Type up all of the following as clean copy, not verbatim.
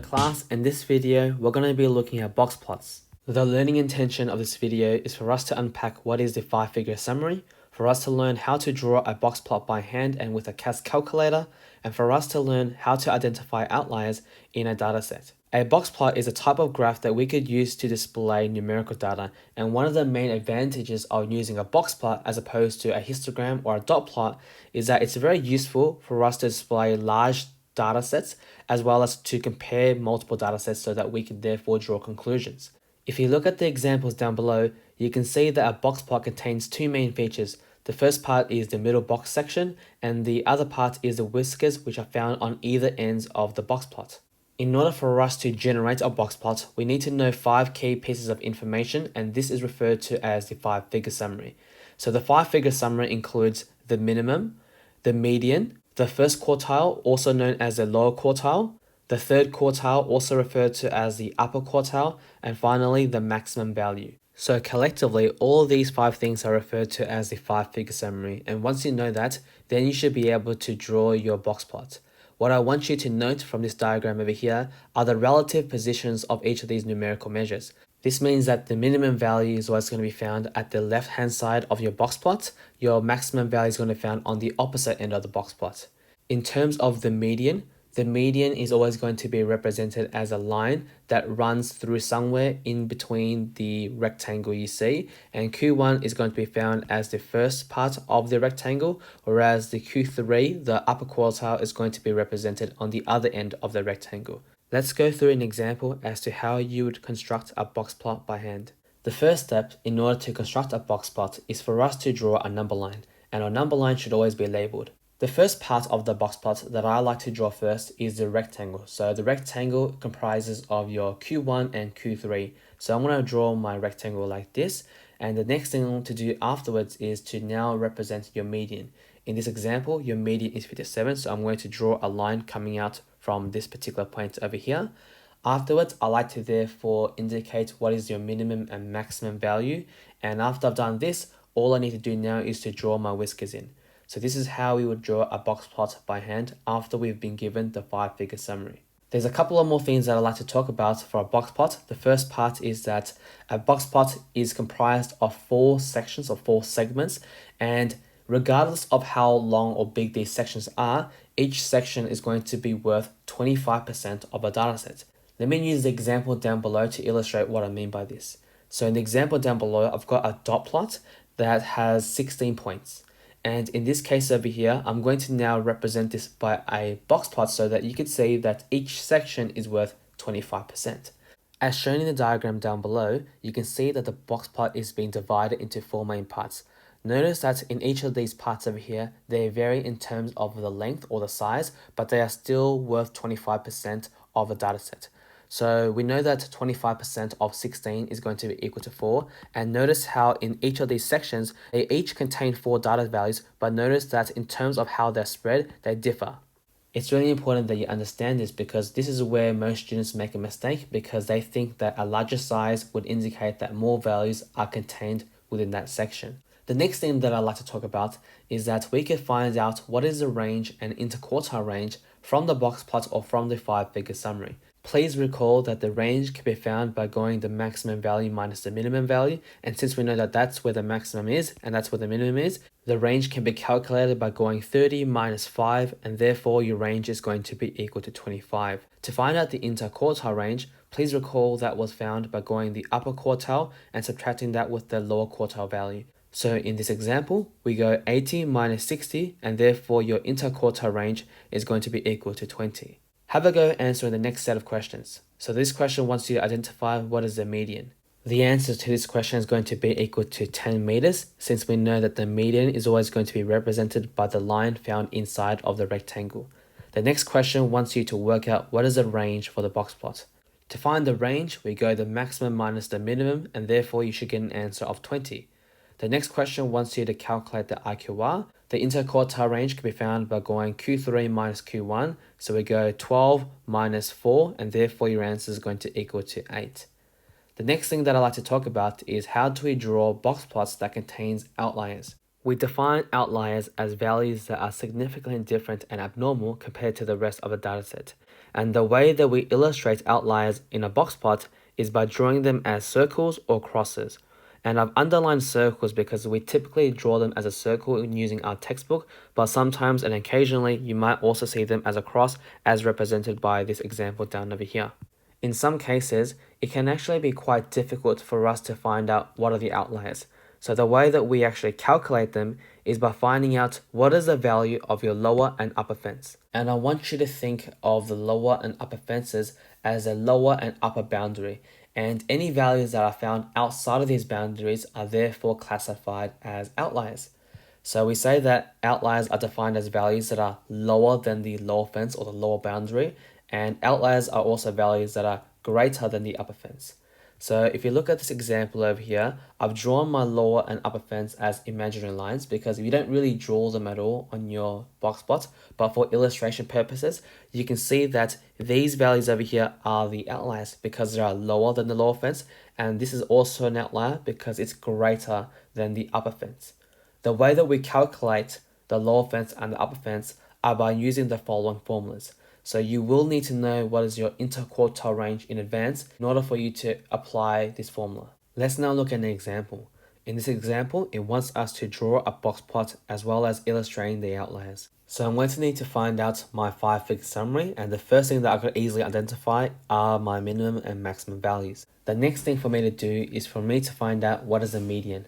class, in this video, we're going to be looking at box plots. The learning intention of this video is for us to unpack what is the 5-figure summary, for us to learn how to draw a box plot by hand and with a CAS calculator, and for us to learn how to identify outliers in a dataset. A box plot is a type of graph that we could use to display numerical data, and one of the main advantages of using a box plot as opposed to a histogram or a dot plot is that it's very useful for us to display large data sets as well as to compare multiple data sets so that we can therefore draw conclusions. If you look at the examples down below, you can see that a box plot contains two main features. The first part is the middle box section, and the other part is the whiskers, which are found on either ends of the box plot. In order for us to generate a box plot, we need to know 5 key pieces of information, and this is referred to as the 5-figure summary. So the 5-figure summary includes the minimum, the median, the first quartile, also known as the lower quartile, the third quartile, also referred to as the upper quartile, and finally the maximum value. So collectively, all these 5 things are referred to as the 5-figure summary, and once you know that, then you should be able to draw your box plot. What I want you to note from this diagram over here are the relative positions of each of these numerical measures. This means that the minimum value is what's going to be found at the left-hand side of your box plot. Your maximum value is going to be found on the opposite end of the box plot. In terms of the median is always going to be represented as a line that runs through somewhere in between the rectangle you see, and Q1 is going to be found as the first part of the rectangle, whereas the Q3, the upper quartile, is going to be represented on the other end of the rectangle. Let's go through an example as to how you would construct a box plot by hand. The first step in order to construct a box plot is for us to draw a number line, and our number line should always be labeled. The first part of the box plot that I like to draw first is the rectangle. So the rectangle comprises of your Q1 and Q3. So I'm going to draw my rectangle like this, and the next thing to do afterwards is to now represent your median. In this example, your median is 57, so I'm going to draw a line coming out from this particular point over here. Afterwards, I like to therefore indicate what is your minimum and maximum value, and after I've done this, all I need to do now is to draw my whiskers in. So this is how we would draw a box plot by hand after we've been given the 5-figure summary. There's a couple of more things that I'd like to talk about for a box plot. The first part is that a box plot is comprised of 4 sections or 4 segments, and regardless of how long or big these sections are, each section is going to be worth 25% of a dataset. Let me use the example down below to illustrate what I mean by this. So in the example down below, I've got a dot plot that has 16 points. And in this case over here, I'm going to now represent this by a box plot so that you can see that each section is worth 25%. As shown in the diagram down below, you can see that the box plot is being divided into 4 main parts. Notice that in each of these parts over here, they vary in terms of the length or the size, but they are still worth 25% of a dataset. So we know that 25% of 16 is going to be equal to 4, and notice how in each of these sections, they each contain 4 data values, but notice that in terms of how they're spread, they differ. It's really important that you understand this because this is where most students make a mistake because they think that a larger size would indicate that more values are contained within that section. The next thing that I'd like to talk about is that we can find out what is the range and interquartile range from the box plot or from the 5-figure summary. Please recall that the range can be found by going the maximum value minus the minimum value, and since we know that that's where the maximum is and that's where the minimum is, the range can be calculated by going 30 minus 5, and therefore your range is going to be equal to 25. To find out the interquartile range, please recall that was found by going the upper quartile and subtracting that with the lower quartile value. So in this example, we go 80 minus 60, and therefore your interquartile range is going to be equal to 20. Have a go answering the next set of questions. So this question wants you to identify what is the median. The answer to this question is going to be equal to 10 meters, since we know that the median is always going to be represented by the line found inside of the rectangle. The next question wants you to work out what is the range for the box plot. To find the range, we go the maximum minus the minimum, and therefore you should get an answer of 20. The next question wants you to calculate the IQR. The interquartile range can be found by going Q3 minus Q1. So we go 12 minus 4, and therefore your answer is going to equal to 8. The next thing that I'd like to talk about is how do we draw box plots that contains outliers. We define outliers as values that are significantly different and abnormal compared to the rest of the dataset. And the way that we illustrate outliers in a box plot is by drawing them as circles or crosses. And I've underlined circles because we typically draw them as a circle using our textbook, but sometimes and occasionally you might also see them as a cross as represented by this example down over here. In some cases, it can actually be quite difficult for us to find out what are the outliers. So the way that we actually calculate them is by finding out what is the value of your lower and upper fence. And I want you to think of the lower and upper fences as a lower and upper boundary. And any values that are found outside of these boundaries are therefore classified as outliers. So we say that outliers are defined as values that are lower than the lower fence or the lower boundary, and outliers are also values that are greater than the upper fence. So if you look at this example over here, I've drawn my lower and upper fence as imaginary lines because you don't really draw them at all on your box plot, but for illustration purposes, you can see that these values over here are the outliers because they are lower than the lower fence, and this is also an outlier because it's greater than the upper fence. The way that we calculate the lower fence and the upper fence are by using the following formulas. So you will need to know what is your interquartile range in advance in order for you to apply this formula. Let's now look at an example. In this example, it wants us to draw a box plot as well as illustrating the outliers. So I'm going to need to find out my 5-figure summary, and the first thing that I could easily identify are my minimum and maximum values. The next thing for me to do is for me to find out what is the median.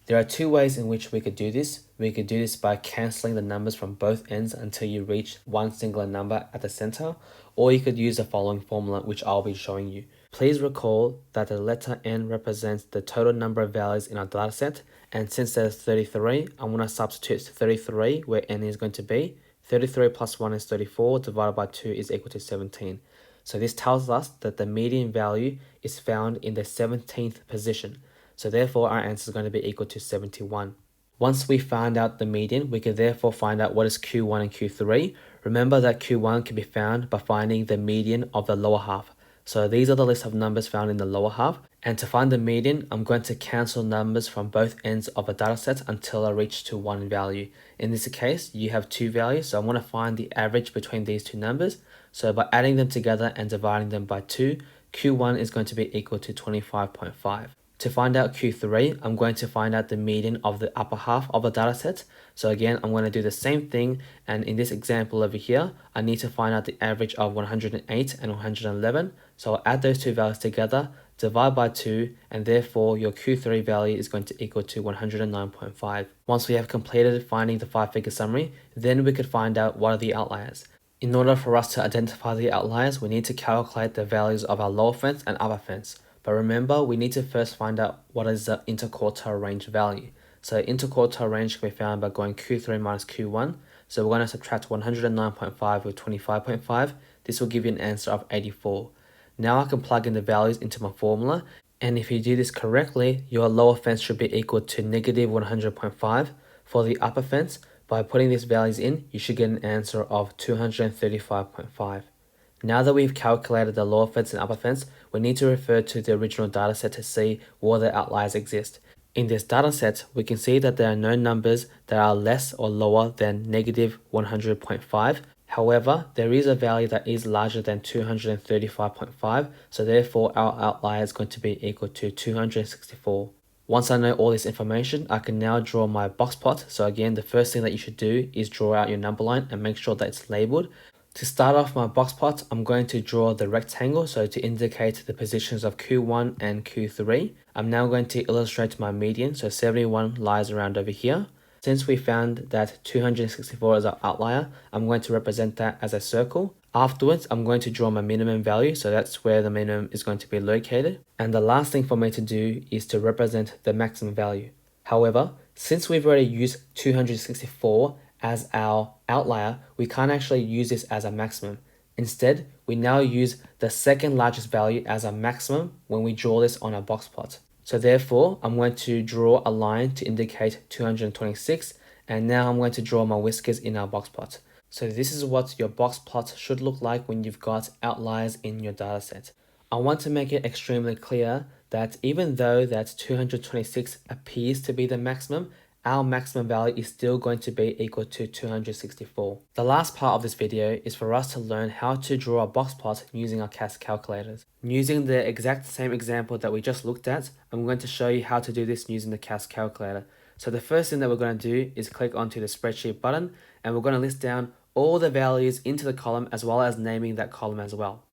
There are two ways in which we could do this. We could do this by cancelling the numbers from both ends until you reach one singular number at the center, or you could use the following formula, which I'll be showing you. Please recall that the letter N represents the total number of values in our dataset, and since there's 33, I'm going to substitute 33 where N is going to be. 33 plus 1 is 34, divided by 2 is equal to 17. So this tells us that the median value is found in the 17th position. So therefore our answer is going to be equal to 71. Once we find out the median, we can therefore find out what is Q1 and Q3. Remember that Q1 can be found by finding the median of the lower half. So these are the list of numbers found in the lower half. And to find the median, I'm going to cancel numbers from both ends of a dataset until I reach to one value. In this case, you have two values, so I want to find the average between these two numbers. So by adding them together and dividing them by 2, Q1 is going to be equal to 25.5. To find out Q3, I'm going to find out the median of the upper half of a dataset. So again, I'm going to do the same thing, and in this example over here, I need to find out the average of 108 and 111. So I'll add those two values together, divide by 2, and therefore your Q3 value is going to equal to 109.5. Once we have completed finding the 5-figure summary, then we could find out what are the outliers. In order for us to identify the outliers, we need to calculate the values of our lower fence and upper fence. But remember, we need to first find out what is the interquartile range value. So interquartile range can be found by going Q3 minus Q1. So we're going to subtract 109.5 with 25.5. This will give you an answer of 84. Now I can plug in the values into my formula. And if you do this correctly, your lower fence should be equal to negative 100.5. For the upper fence, by putting these values in, you should get an answer of 235.5. Now that we've calculated the lower fence and upper fence, we need to refer to the original dataset to see whether outliers exist. In this dataset, we can see that there are no numbers that are less or lower than negative 100.5. However, there is a value that is larger than 235.5, so therefore our outlier is going to be equal to 264. Once I know all this information, I can now draw my box plot. So again, the first thing that you should do is draw out your number line and make sure that it's labeled. To start off my box plot, I'm going to draw the rectangle, so to indicate the positions of Q1 and Q3. I'm now going to illustrate my median, so 71 lies around over here. Since we found that 264 is our outlier, I'm going to represent that as a circle. Afterwards, I'm going to draw my minimum value, so that's where the minimum is going to be located. And the last thing for me to do is to represent the maximum value. However, since we've already used 264 as our outlier, we can't actually use this as a maximum. Instead, we now use the second largest value as a maximum when we draw this on our box plot. So therefore, I'm going to draw a line to indicate 226, and now I'm going to draw my whiskers in our box plot. So this is what your box plot should look like when you've got outliers in your dataset. I want to make it extremely clear that even though that 226 appears to be the maximum, our maximum value is still going to be equal to 264. The last part of this video is for us to learn how to draw a box plot using our CAS calculators. Using the exact same example that we just looked at, I'm going to show you how to do this using the CAS calculator. So the first thing that we're going to do is click onto the spreadsheet button, and we're going to list down all the values into the column as well as naming that column as well.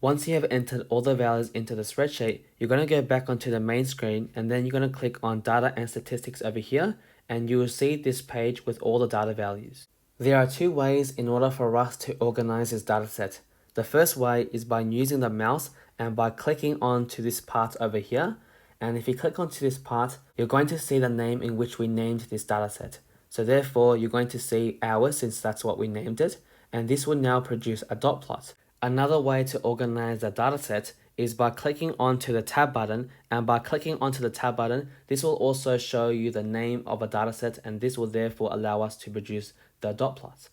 Once you have entered all the values into the spreadsheet, you're going to go back onto the main screen, and then you're going to click on data and statistics over here, and you will see this page with all the data values. There are two ways in order for us to organize this data set. The first way is by using the mouse and by clicking onto this part over here. And if you click onto this part, you're going to see the name in which we named this data set. So therefore, you're going to see hours since that's what we named it, and this will now produce a dot plot. Another way to organize the dataset is by clicking onto the tab button, and by clicking onto the tab button, this will also show you the name of a dataset, and this will therefore allow us to produce the dot plot.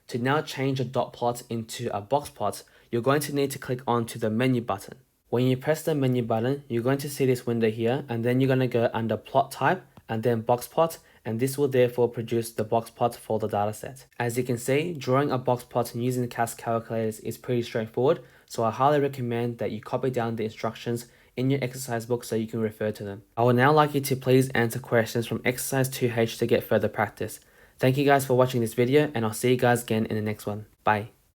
To now change a dot plot into a box plot, you're going to need to click onto the menu button. When you press the menu button, you're going to see this window here, and then you're going to go under plot type and then box plot, and this will therefore produce the box plot for the dataset. As you can see, drawing a box plot using the CAS calculators is pretty straightforward, so I highly recommend that you copy down the instructions in your exercise book so you can refer to them. I would now like you to please answer questions from exercise 2H to get further practice. Thank you guys for watching this video, and I'll see you guys again in the next one. Bye.